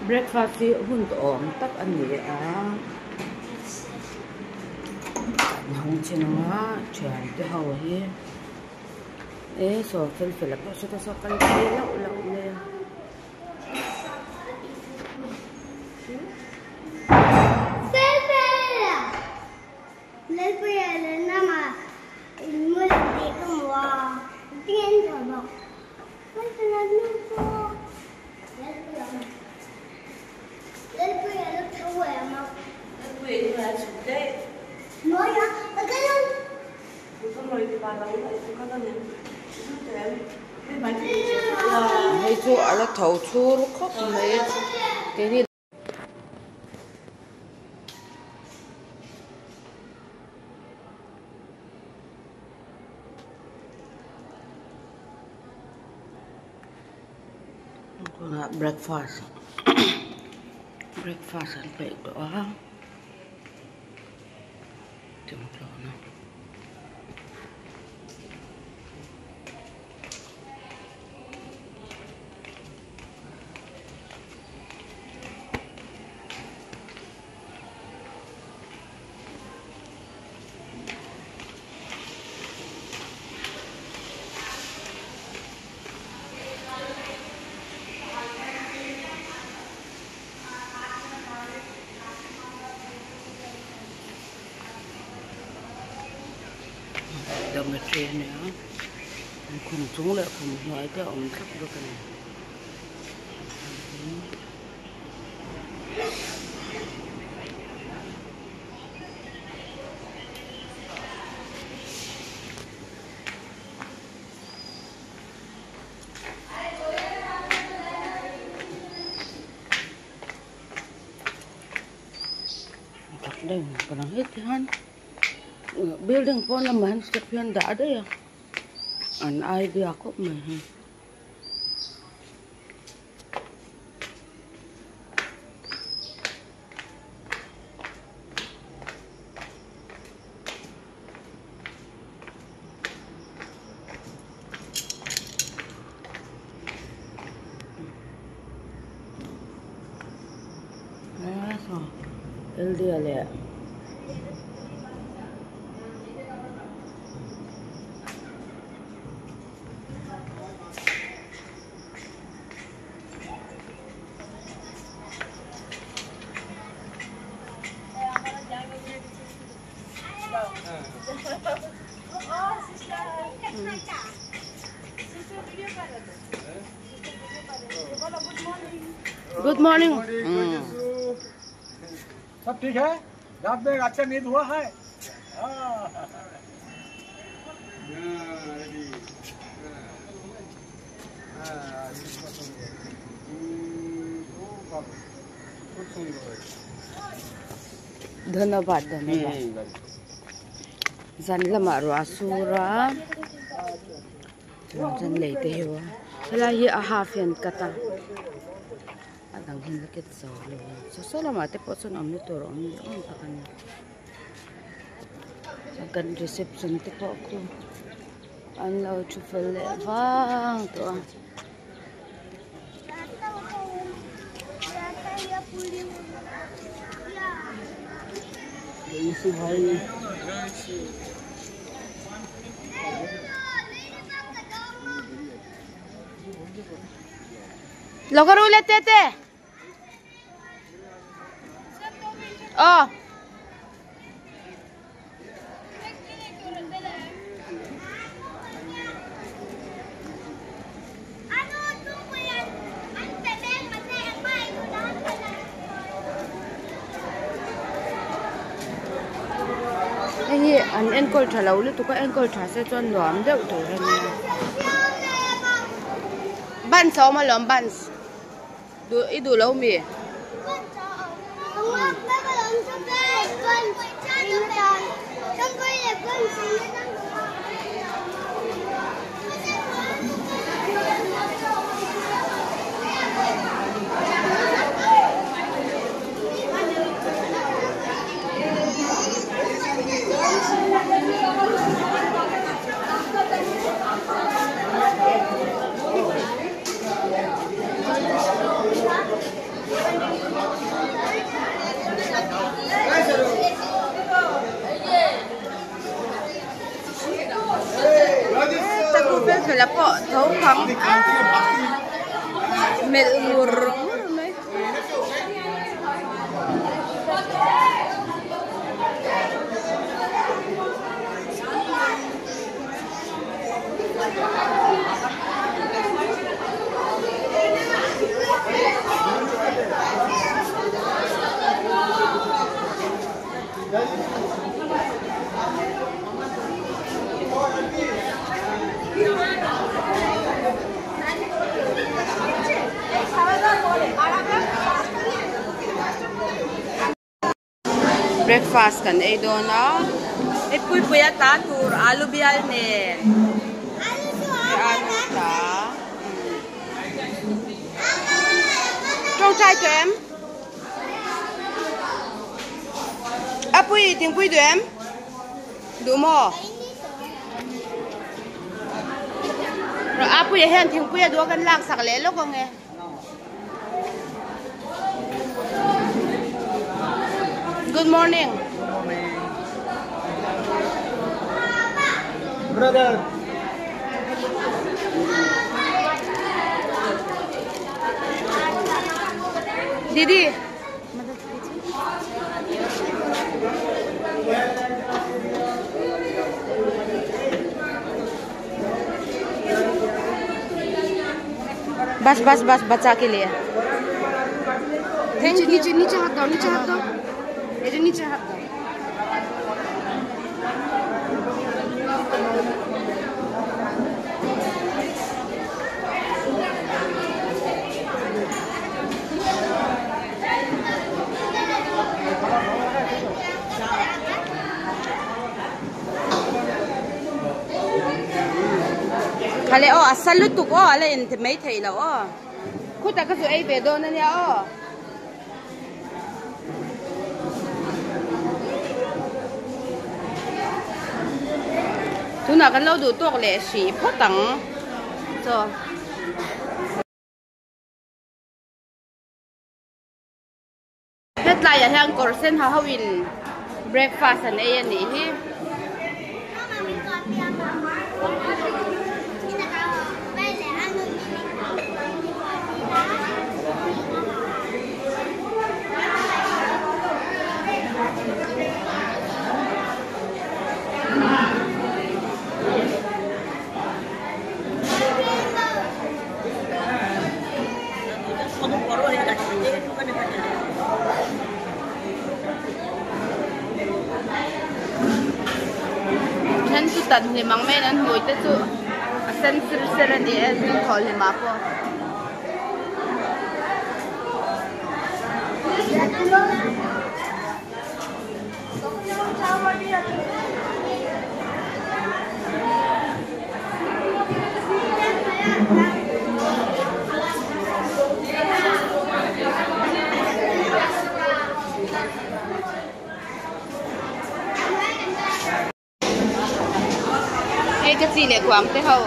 breakfast hi hun to om tak ani a hong chinanga chan te ho hi e so fel fel pa so ta so kal te la le hay chú ở là thầu chú lúc khóc mấy cái gì là breakfast breakfast ăn vậy đó chấm lò nó dormitory nữa, cùng chúng lại cùng nói cho ông thắp được cái này. Đây còn hết thì hắn building pun naman sekian dah ada ya an idea aku mah so dia le Good morning. सब ठीक है? रात में अच्छा नींद हुआ है? धन्यवाद धन्यवाद जानला मारो आसुरा जन लेते हो चला ये हाफियन कता adang hindi kit so so salamat po sa namin turo ang takan akan reception te po ako anlaw chufel bang to isi bhai logar ulit tete oh Hey, an ankle thalaw ulit to ka ankle thase chon lom deuh to rani ban so ma lom ban du idu lo mi Tagu bel bela po thau khang mel murung mai breakfast kan ay doon na puy puya ta tur alu bial ne alu ta trong chai cho em puy tiếng puy em đủ mò rồi puy hẹn tiếng puy đuaกันlạc sạc lẽ lúc không nghe Good morning. Brother. Didi. बस बच्चा के लिए नीचे नीचे हाथ दो ये नीचे हाथ दो खाली असल लुतुक अले इंत mấy thầy là khu ta cái ấy về đâu nên nha chúng ta cần lâu đủ tuộc lệ sĩ phát tặng rồi hết lại là hàng cổ sen hào hawin breakfast anh ấy nhỉ Nên tu tận thì mang mấy anh ngồi tới tu, sen sir anh đi ăn thỏi thì mà po. Cái gì này quảng thế hầu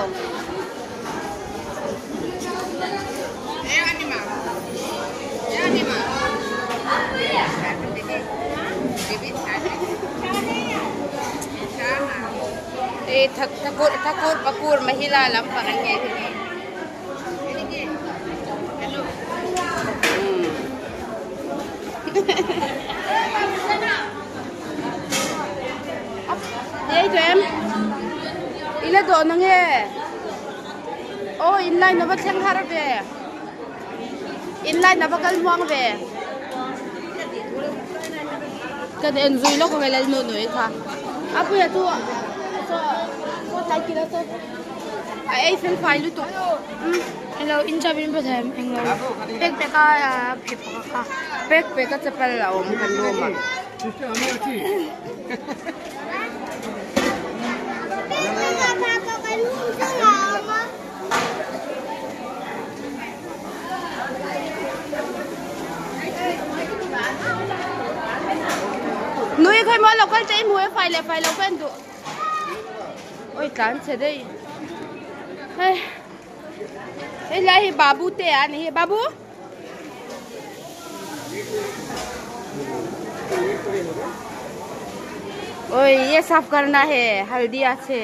takut pakur mahila lang pa kanya Đây cho em Ila do nang he. Oh, inline na ba siyang harap eh. Inline na ba kalmuang be. Kada enjoy lo ko ngalal nunoy ka. Apo ya to. So tai kila to. Ai sen file to. Hello, incha bin ba tham englo. Pek ka phipa ka. Pek ka chapal la om kan loma. Nuôi khai món lộc cái muối phải lộc bên tụ. Ôi cán thế đây. Đây là babu te anh hi babu. ओए ये साफ करना है, हल्दी आछे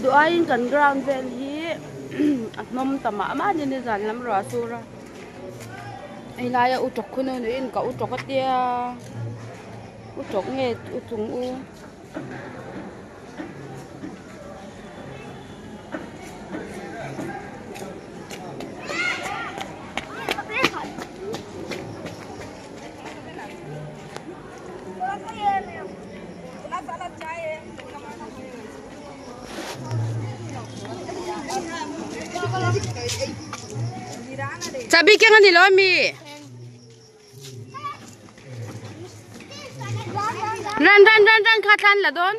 दुआइन kan ground vel hi nom tama ma ni zan lam ra sura ai la ya utok khunu ni in ka utok atia utok nge utung u Sabi ka nga ni Lomi. Ran katan la don.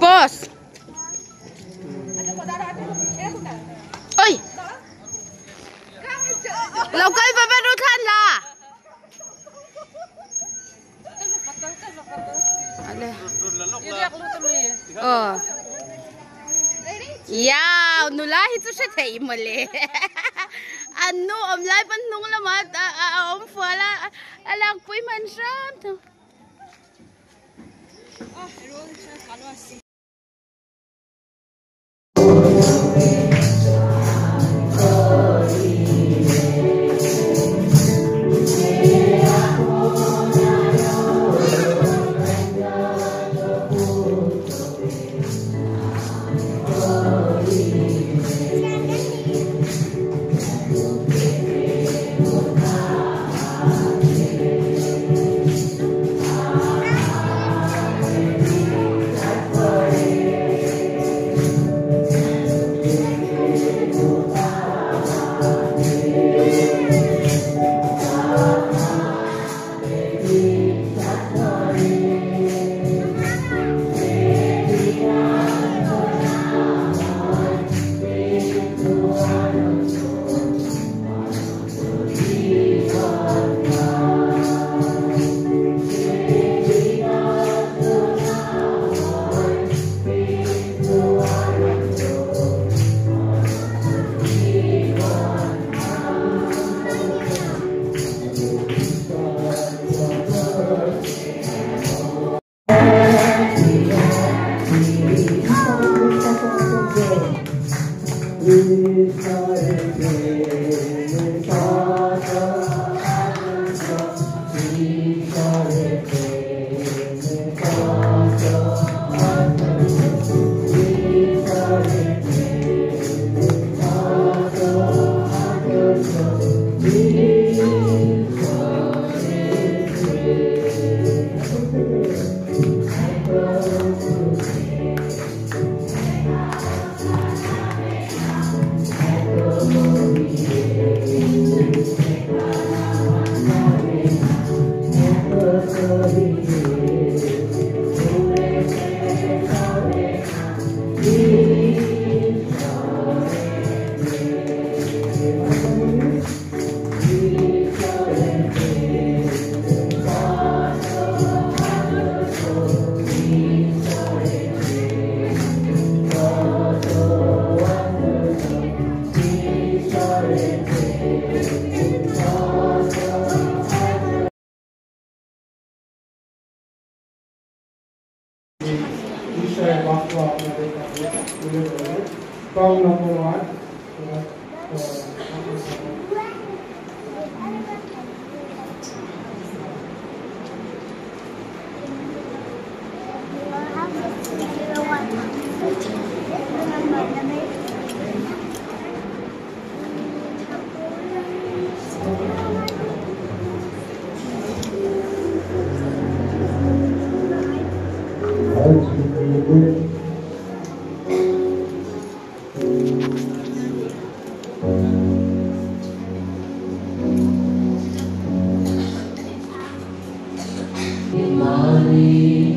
Boss. Oi. Lokal babarutan la. Ale. Oh. Ya, nulahi tu siya tayo mali. Ano, omlay pan nung lamat, fala, alang po'y mansyan. From number 1 Mari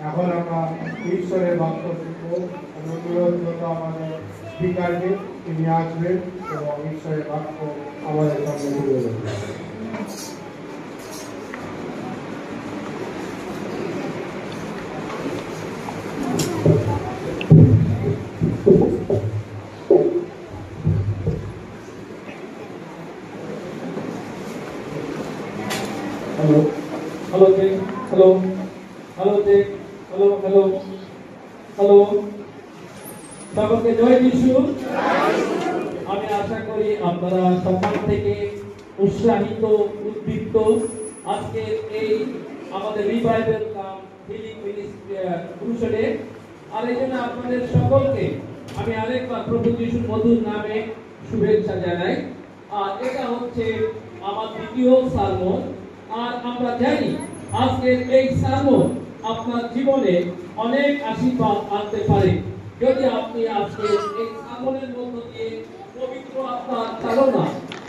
এখন আমরা ঈশ্বরের বাক্য শিখব। অনুরোধ করবো আমাদের স্পিকারকে, তিনি আসবেন এবং ঈশ্বরের বাক্য আমাদের সামনে তুলে ধরবেন। Hello, check. Hello. Hello, check. Hello, hello. Hello. সকলকে জয় যিশু। আমি আশা করি আপনারা সকাল থেকে উৎসাহিত, উদ্দীপ্ত। আজকে এই আমাদের রিভাইভাল কাম হিলিং মিনিস্ট্রি ক্রুসেডে, আর এই জন্য আপনাদের সকলকে আমি আরেকবার প্রভু যিশুর মধুর নামে শুভেচ্ছা জানাই। আর এটা হচ্ছে আমার দ্বিতীয় সার্মন। আর আমরা জানি আজকের এই সার্মন আপনার জীবনে অনেক আশীর্বাদ আনতে পারে। যদি আপনি আজকে এই সার্মনের মধ্য দিয়ে পবিত্র আত্মার চালনা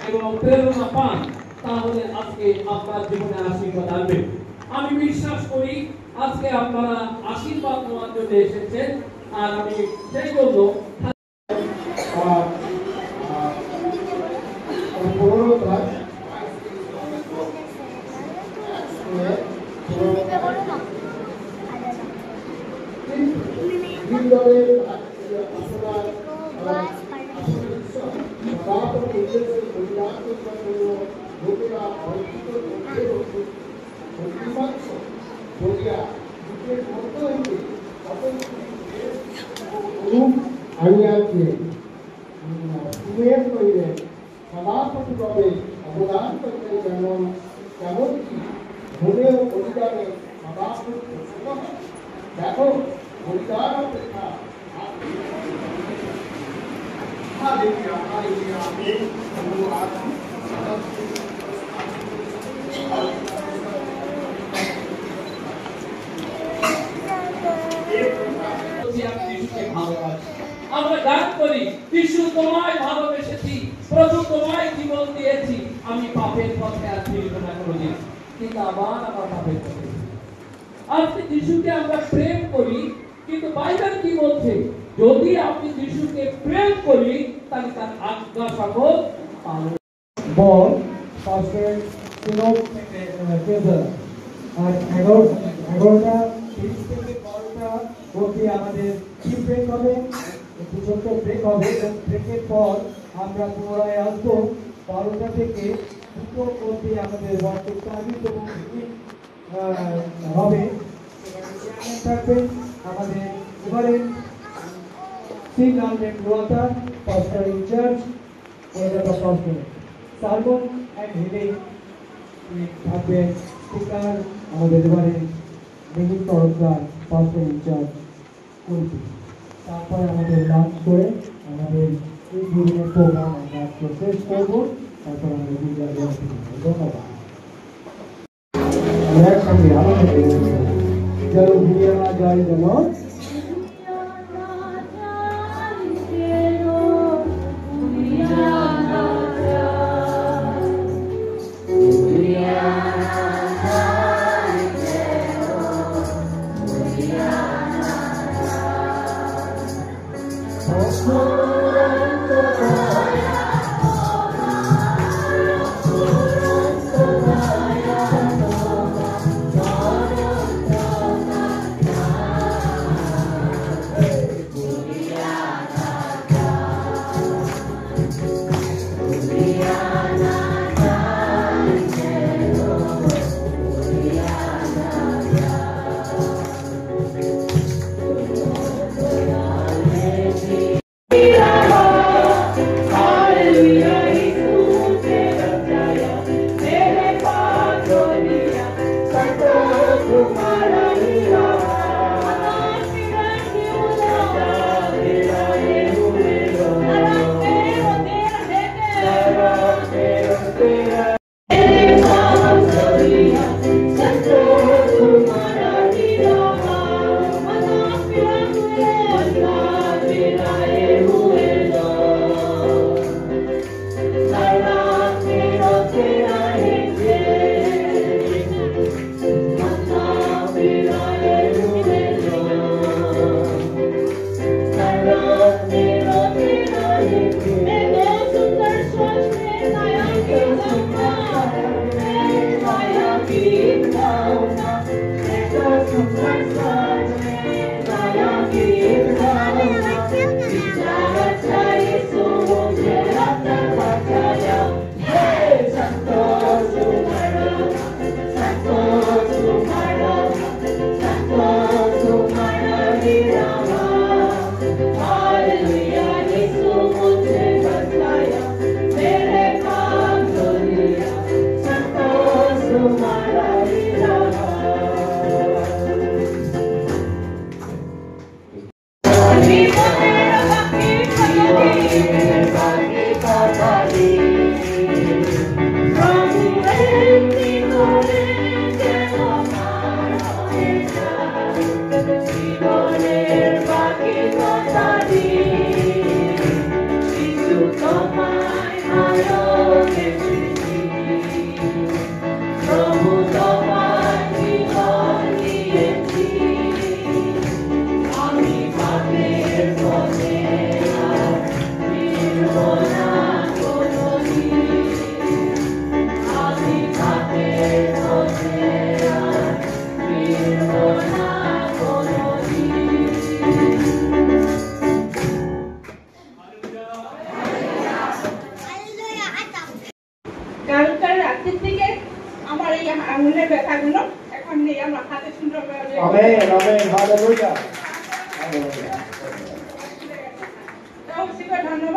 এবং প্রেরণা পান, তাহলে আজকে আপনার জীবনে আশীর্বাদ আনবে। আমি বিশ্বাস করি আজকে আপনারা আশীর্বাদ নেওয়ার জন্য এসেছেন, আর আমি সেই জন্য আমি আজকে সদাপ্রতিভাবে অবদান করতে যেমনকি ধনে ও পরিবারে সদাপ্রতি দেখো পরিবার অপেক্ষা আমরা গান করি, যিশু তোমায় ভালোবেসেছি, প্রভু তোমায় জীবন দিয়েছি, আমি পাপের পথে আর ফিরব না কোনোদিন, কিন্তু আবার আমার পাপের পথে। আজকে যিশুকে আমরা প্রেম করি, কিন্তু বাইবেল কি বলছে? যদি আপনি যিশুকে প্রেম করি, তাহলে তার আজ্ঞা সকল পালন। বল পাশে আর 11টা 30 থেকে 12টা অবধি আমাদের কি ব্রেক হবে, একটু ছোট্ট ব্রেক হবে। ব্রেকের পর আমরা পুনরায় আসবো 12টা থেকে 2টো অবধি আমাদের ওয়ার্কের সার্ভিস এবং হবে। থাকবে আমাদের এবারে সিং আলমেন রোয়াতা, pastor in charge, Kolkata pastor sermon and healing থাকবে স্পিকার আমাদের এবারে মেহুল তরফদার, পাস্টার ইনচার্জ করবে। তারপরে আমাদের লাঞ্চ করে আমাদের এই দুদিনের প্রোগ্রাম আমরা আজকে শেষ করবো। তারপর আমরা ধন্যবাদ। আমরা একসঙ্গে আমাদের যেন ভিড়িয়ে না যায়, যেন Yeah.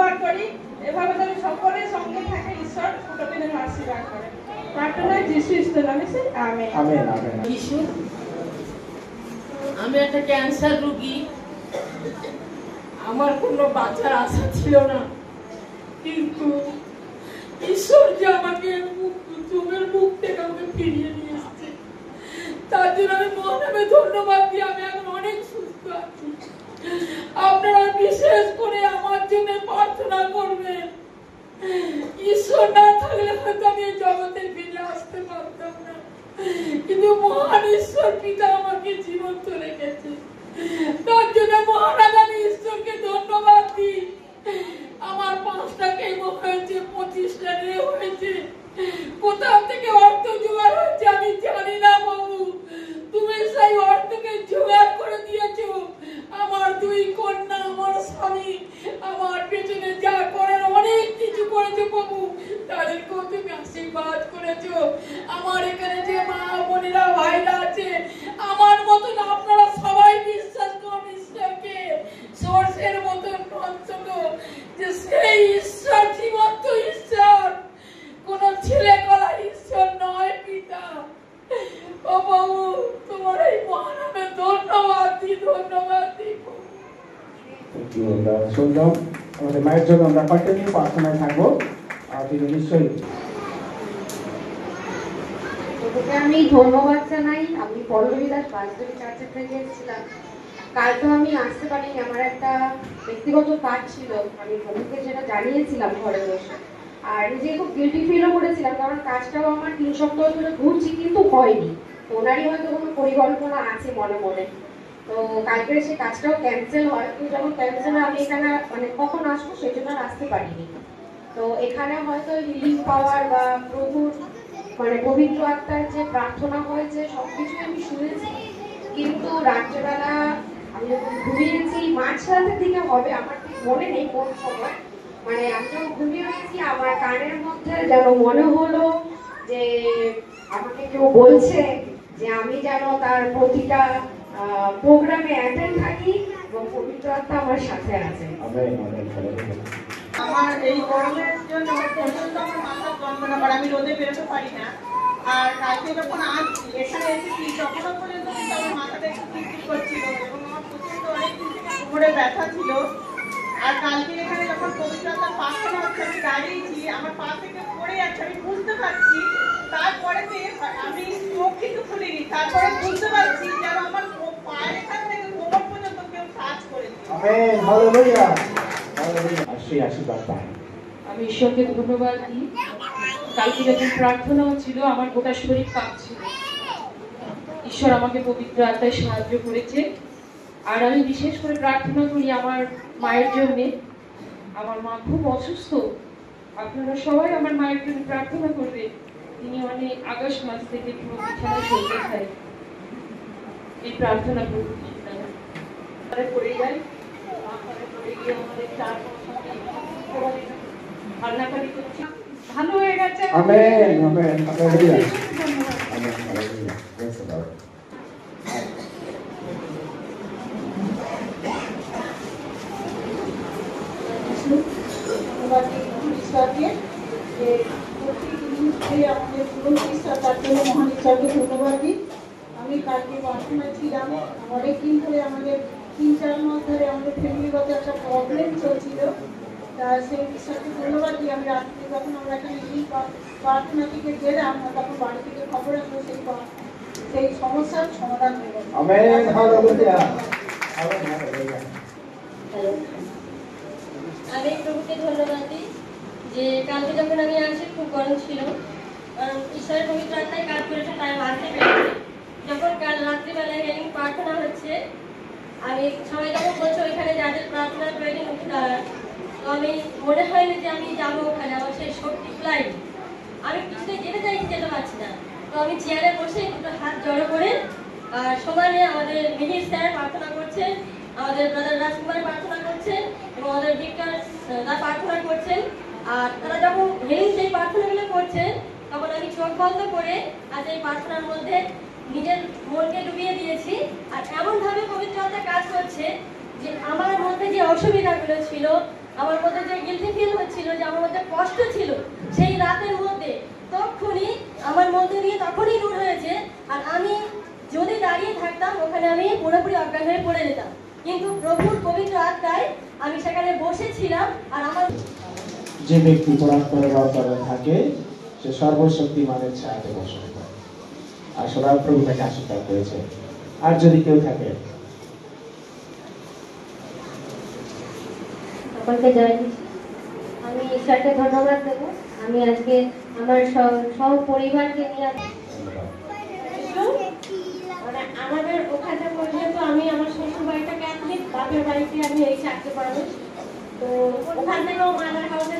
ধন্যবাদ করি। এভাবে যদি সকলের সঙ্গে থাকে ঈশ্বর প্রতিদিন আশীর্বাদ করে। প্রার্থনা যিশু খ্রিস্টের নামে আমেন। Amen amen. যিশু, আমি একটা ক্যান্সার রোগী, আমার কোনো বাঁচার আশা ছিল না, কিন্তু ঈশ্বর যে আমাকে চোখের মুখ থেকে আমাকে ফিরিয়ে নিয়ে এসেছে, তার জন্য আমি মহানামে ধন্যবাদ দিই। আমি এখন অনেক সুস্থ আছি। আপনারা বিশেষ করে আমার জন্য প্রার্থনা করবেন। ঈশ্বর না থাকলে হয়তো আমি এই জগতে ফিরে আসতে পারতাম না, কিন্তু মহান ঈশ্বর পিতা আমাকে জীবন্ত রেখেছে, তার জন্য মহান আমি ঈশ্বরকে ধন্যবাদ দিই। আমার 5টা কেমো হয়েছে, 25টা রে হয়েছে। কোথা থেকে অর্থ জোগাড় হচ্ছে আমি জানি না বাবু, তুমি সেই অর্থকে জোগাড় করে দিয়েছো। আমার 2 কন্যা, আমার স্বামী, আমার পেছনে যা করার অনেক কিছু করেছো বাবু, তাদেরকেও তুমি আশীর্বাদ করেছো। আমার এখানে যে মা বোনেরা ভাইরা আছে, আমার মতন আপনারা সবাই বিশ্বাস করুন ঈশ্বরকে, সর্ষের মতন অন্তত যে সেই ঈশ্বর জীবন্ত ঈশ্বর, কোন ছেলে কলা ঈশ্বর নয় পিতা। ও বাবু, তোমার এই মহানামে ধন্যবাদ দিই, ধন্যবাদ দিই। শুনলাম, আমাদের মায়ের জন্য আমরা কন্টিনিউ প্রার্থনায় থাকবো। আর তিনি নিশ্চয়ই আমি ধন্যবাদ জানাই। আমি পল্লবী দাস বাসদেবী চার্চের থেকে এসেছিলাম। কাল তো আমি আসতে পারিনি, আমার একটা ব্যক্তিগত কাজ ছিল, আমি বন্ধুকে যেটা জানিয়েছিলাম ঘরে বসে। আর নিজে খুব গিল্টি ফিলও করেছিলাম, কারণ কাজটাও আমার 3 সপ্তাহ ধরে ঘুরছি কিন্তু হয়নি। তো ওনারই হয়তো কোনো পরিকল্পনা আছে মনে মনে। তো কালকে সে কাজটাও ক্যান্সেল হয়। তো যখন ক্যান্সেল হয় আমি এখানে মানে কখন আসবো সেই জন্য আসতে পারিনি। তো এখানে হয়তো হিলিং পাওয়ার বা প্রভুর মানে পবিত্র আত্মার যে প্রার্থনা হয়েছে সবকিছু আমি শুনেছি, কিন্তু রাত্রেবেলা আমি যখন ঘুমিয়েছি, মাঝরাতের দিকে হবে, আমার ঠিক মনে নেই কোন সময়, মানে আমি যখন ঘুমিয়ে গেছি আমার কানের মধ্যে যেন মনে হলো যে আমাকে কেউ বলছে যে আমি যেন তার প্রতিটা প্রোগ্রামে অ্যাটেন্ড থাকি এবং পবিত্র আত্মা আমার সাথে আছে। আমার এই গরমের জন্য প্রচন্ড আমার মাথা যন্ত্রণা করে, আমি রোদে বেরোতে পারি না। আর কালকে যখন এখানে এসেছি তখনও পর্যন্ত কিন্তু আমার মাথাটা একটু টিপটিপ করছিল এবং আমার প্রচন্ড অনেকদিন থেকে কোমরে ব্যথা ছিল। আর কালকে এখানে যখন পবিত্রতার প্রার্থনা হচ্ছে আমি দাঁড়িয়েছি, আমার পা থেকে পড়ে যাচ্ছে, আমি বুঝতে পারছি। তারপরে আমি চোখ কিন্তু খুলিনি, তারপরে বুঝতে পারছি যেন আমার পায়ের এখান থেকে কোমর পর্যন্ত কেউ টাচ করেছে। Amen, hallelujah, hallelujah. আশীর্বাদ পাই। আমি ঈশ্বরকে ধন্যবাদ দিই। কালকে যখন প্রার্থনা হচ্ছিল আমার গোটা শরীর কাঁপছিল। ঈশ্বর আমাকে পবিত্র আত্মায় সাহায্য করেছে। আর আমি বিশেষ করে প্রার্থনা করি আমার মায়ের জন্যে। আমার মা খুব অসুস্থ, আপনারা সবাই আমার মায়ের জন্য প্রার্থনা করবেন। তিনি অনেক আগস্ট মাস থেকে পুরো বিছানায় শুয়ে খায়। এই প্রার্থনা করুন, পড়ে যায়, পড়ে গিয়ে আমাদের 4-5 কান্নাকাটি করছি, ভালো হয়ে গেছে। Amen, amen, hallelujah, amen, hallelujah. Praise the lord. ঈশ্বরকে যে প্রতিদিন আমাদের পুরো ঈশ্বর, তার জন্য মহান ঈশ্বরকে ধন্যবাদ দিই। আমি কালকে প্রার্থনায় ছিলাম, অনেকদিন ধরে আমাদের 3-4 মাস ধরে আমাদের ফ্যামিলিগত একটা প্রবলেম চলছিল। তা সেই ঈশ্বরকে ধন্যবাদ দিই। আমি রাত্রে যখন আমরা এখানে প্রার্থনা থেকে গেলাম, তখন বাড়ি থেকে খবর আসলো সেই সমস্যার সমাধান হয়ে গেছে। Amen, hallelujah, amen, hallelujah. আমি প্রভুকে ধন্যবাদ দিই যে কালকে যখন আমি আসি খুব গরম ছিল, কারণ ঈশ্বরের পবিত্র আত্মায় কাজ করেছে, তাই আমি আসতে পেরেছি। যখন কাল রাত্রিবেলায় হেলিং প্রার্থনা হচ্ছে, আমি সবাই যখন বলছে ওইখানে যাদের প্রার্থনার প্রয়োজন উঠে দাঁড়ান, তো আমি মনে হয়নি যে আমি যাবো ওখানে, আমার সেই শক্তি ফ্লাইট আমি কিছুতেই যেতে চাইছি, যেতে পারছি না। তো আমি চেয়ারে বসে দুটো হাত জড়ো করে আর সমানে আমাদের মিহির স্যার প্রার্থনা করছেন, আমাদের ব্রাদার রাজকুমার প্রার্থনা করছেন এবং আমাদের ভিক্টর তারা প্রার্থনা করছেন। আর তারা যখন হেলিং সেই প্রার্থনাগুলো করছেন, তখন আমি চোখ বন্ধ করে আজ এই প্রার্থনার মধ্যে নিজের মনকে ডুবিয়ে দিয়েছি। আর এমনভাবে পবিত্রতা কাজ করছে যে আমার মধ্যে যে অসুবিধাগুলো ছিল, আমার মধ্যে যে গিলটি ফিল হচ্ছিল, যে আমার মধ্যে কষ্ট ছিল সেই রাতের মধ্যে, তখনই আমার মধ্যে দিয়ে তখনই দূর হয়েছে। আর আমি যদি দাঁড়িয়ে থাকতাম ওখানে আমি পুরোপুরি অজ্ঞান হয়ে পড়ে যেতাম, কিন্তু প্রভুর পবিত্র আত্মায় আমি সেখানে বসেছিলাম। আর আমার যে ব্যক্তি কোরআন করে অবতরণ থাকে সে সর্বশক্তিমানের ছায়াতে বসবাস করে, আর সদাপ্রভু তাকে আশীর্বাদ করেছে। আর যদি কেউ থাকে, সকলকে জয় যিশু। আমি ঈশ্বরকে ধন্যবাদ দেব, আমি আজকে আমার সহ পরিবারকে নিয়ে মানে আমাদের ওখানে পর্যন্ত আমি আমার শ্বশুর বাড়িটা ক্যাথলিক, বাপের বাড়িতে আমি এই 4টে মানুষ, তো ওখান থেকেও আমার কাছে